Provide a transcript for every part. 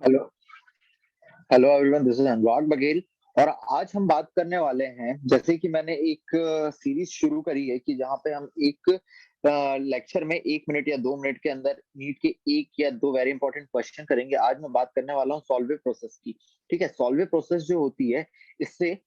Hello hello everyone, this is Anurag Baghel. और आज हम बात करने वाले हैं, जैसे कि मैंने एक सीरीज शुरू करी है कि जहाँ पे हम एक लेक्चर में 1 मिनट या 2 मिनट के अंदर नीट के एक या दो वेरी इंपॉर्टेंट क्वेश्चन करेंगे। आज मैं बात करने वाला हूँ सॉल्वे प्रोसेस की। ठीक है, सॉल्वे प्रोसेस जो होती है, इससे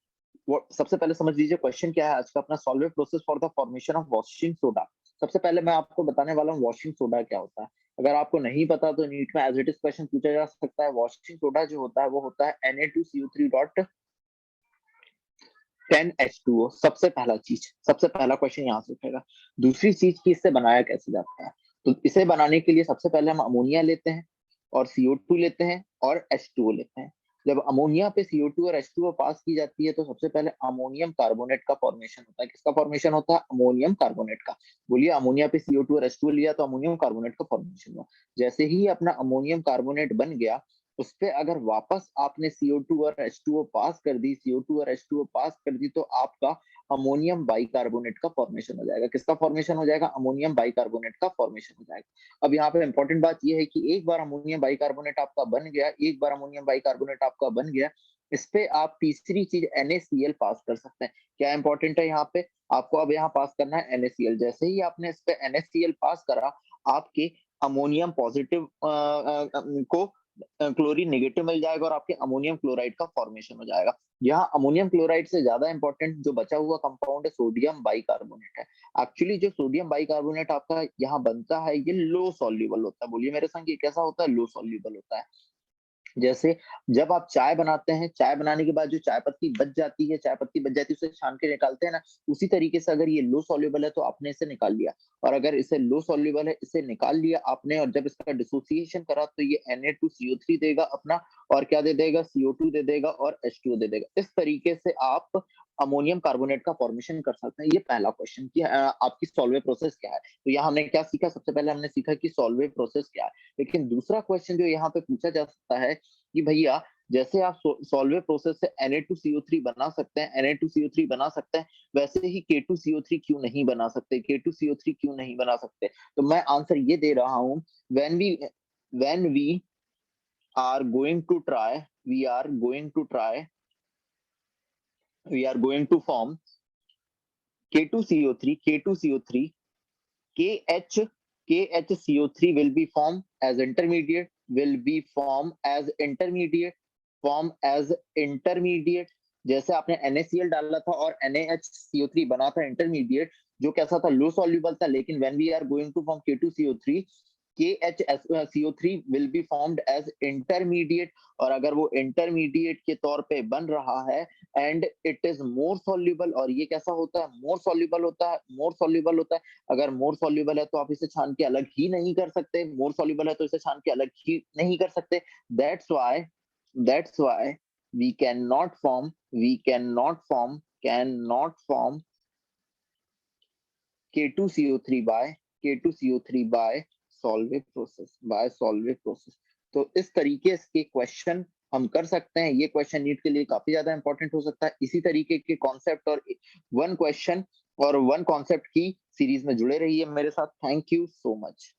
वो सबसे पहले समझ लीजिए क्वेश्चन क्या है आज का अपना। Solvay process for the formation of washing soda. सबसे पहले मैं आपको बताने वाला हूँ वॉशिंग सोडा क्या होता है। अगर आपको नहीं पता तो नीट में एज इट इज क्वेश्चन पूछा जा सकता है। वॉशिंग सोडा जो होता है वो होता है Na2CO3.10H2O। सबसे पहला क्वेश्चन यहाँ से उठेगा। दूसरी चीज की इससे बनाया कैसे जाता है, तो इसे बनाने के लिए सबसे पहले हम अमोनिया लेते हैं और CO2 लेते हैं और H2O लेते हैं। जब अमोनिया पे CO2 और H2O पास की जाती है तो सबसे पहले अमोनियम कार्बोनेट का फॉर्मेशन होता है। किसका फॉर्मेशन होता है? अमोनियम कार्बोनेट का। बोलिए, अमोनिया पे CO2 और H2O लिया तो अमोनियम कार्बोनेट का फॉर्मेशन हुआ। जैसे ही अपना अमोनियम कार्बोनेट बन गया, उस पे अगर वापस आपने CO2 और H2O पास कर दी, CO2 और H2O पास कर दी, तो आपका अमोनियम बाइकार्बोनेट का फॉर्मेशन हो जाएगा। किसका फॉर्मेशन हो जाएगा? अमोनियम बाइकार्बोनेट का फॉर्मेशन हो जाएगा। अब यहाँ पे इंपॉर्टेंट बात यह है कि एक बार अमोनियम बाइकार्बोनेट आपका बन गया, एक बार अमोनियम बाइकार्बोनेट आपका बन गया, इस पे आप तीसरी चीज NaCl पास कर सकते हैं। क्या इंपॉर्टेंट है यहाँ पे? आपको अब यहाँ पास करना है NaCl। जैसे ही आपने इस पे NaCl पास करा, आपके अमोनियम पॉजिटिव को क्लोरीन नेगेटिव मिल जाएगा और आपके अमोनियम क्लोराइड का फॉर्मेशन हो जाएगा। यहाँ अमोनियम क्लोराइड से ज्यादा इंपॉर्टेंट जो बचा हुआ कंपाउंड है सोडियम बाइकार्बोनेट है। एक्चुअली जो सोडियम बाइकार्बोनेट आपका यहाँ बनता है ये लो सॉल्युबल होता है। बोलिए मेरे संग, ये कैसा होता है? लो सॉल्युबल होता है। जैसे जब आप चाय बनाते हैं, चाय बनाने के बाद जो चाय पत्ती बच जाती है, चाय पत्ती बच जाती है उसे छान के निकालते हैं ना, उसी तरीके से अगर ये लो सॉल्युबल है तो आपने इसे निकाल लिया। और अगर इसे लो सॉल्युबल है, इसे निकाल लिया आपने, और जब इसका डिसोसिएशन करा तो ये Na2CO3 देगा अपना, और क्या दे देगा? CO2 दे देगा और H2O दे देगा। इस तरीके से आप अमोनियम कार्बोनेट का फॉर्मेशन कर सकते हैं। ये पहला क्वेश्चन कि आपकी सॉल्वे प्रोसेस क्या है। तो यहाँ हमने क्या सीखा? सबसे पहले हमने सीखा कि सॉल्वे प्रोसेस क्या है। लेकिन दूसरा क्वेश्चन जो यहाँ पे पूछा जा सकता है कि भैया, जैसे आप सॉल्वे प्रोसेस से Na2CO3 बना सकते हैं, Na2CO3 बना सकते हैं, वैसे ही K2CO3 क्यों नहीं बना सकते? K2CO3 क्यों नहीं बना सकते? तो मैं आंसर ये दे रहा हूं। When we when we are going to try we are going to try we are going to form K2CO3 KH KHCO3 will be formed as intermediate जैसे आपने NaCl डाला था और NaHCO3 बना था इंटरमीडिएट, जो कैसा था? लो सॉल्युबल था। लेकिन when we are going to form K2CO3, KHCO3 will be formed as intermediate. और अगर वो इंटरमीडिएट के तौर पे बन रहा है and it is more soluble, और ये कैसा होता है? मोर सॉल्युबल होता है। मोर सॉल्युबल होता है। अगर मोर सॉल्युबल है तो आप इसे छान के अलग ही नहीं कर सकते। मोर सॉल्युबल है तो इसे छान के अलग ही नहीं कर सकते। That's why that's why we can not form we can not form K2CO3 by Solvay process. तो इस तरीके के क्वेश्चन हम कर सकते हैं। ये क्वेश्चन नीट के लिए काफी ज्यादा इंपॉर्टेंट हो सकता है। इसी तरीके के कॉन्सेप्ट और वन क्वेश्चन और वन कॉन्सेप्ट की सीरीज में जुड़े रहिए मेरे साथ। Thank you so much.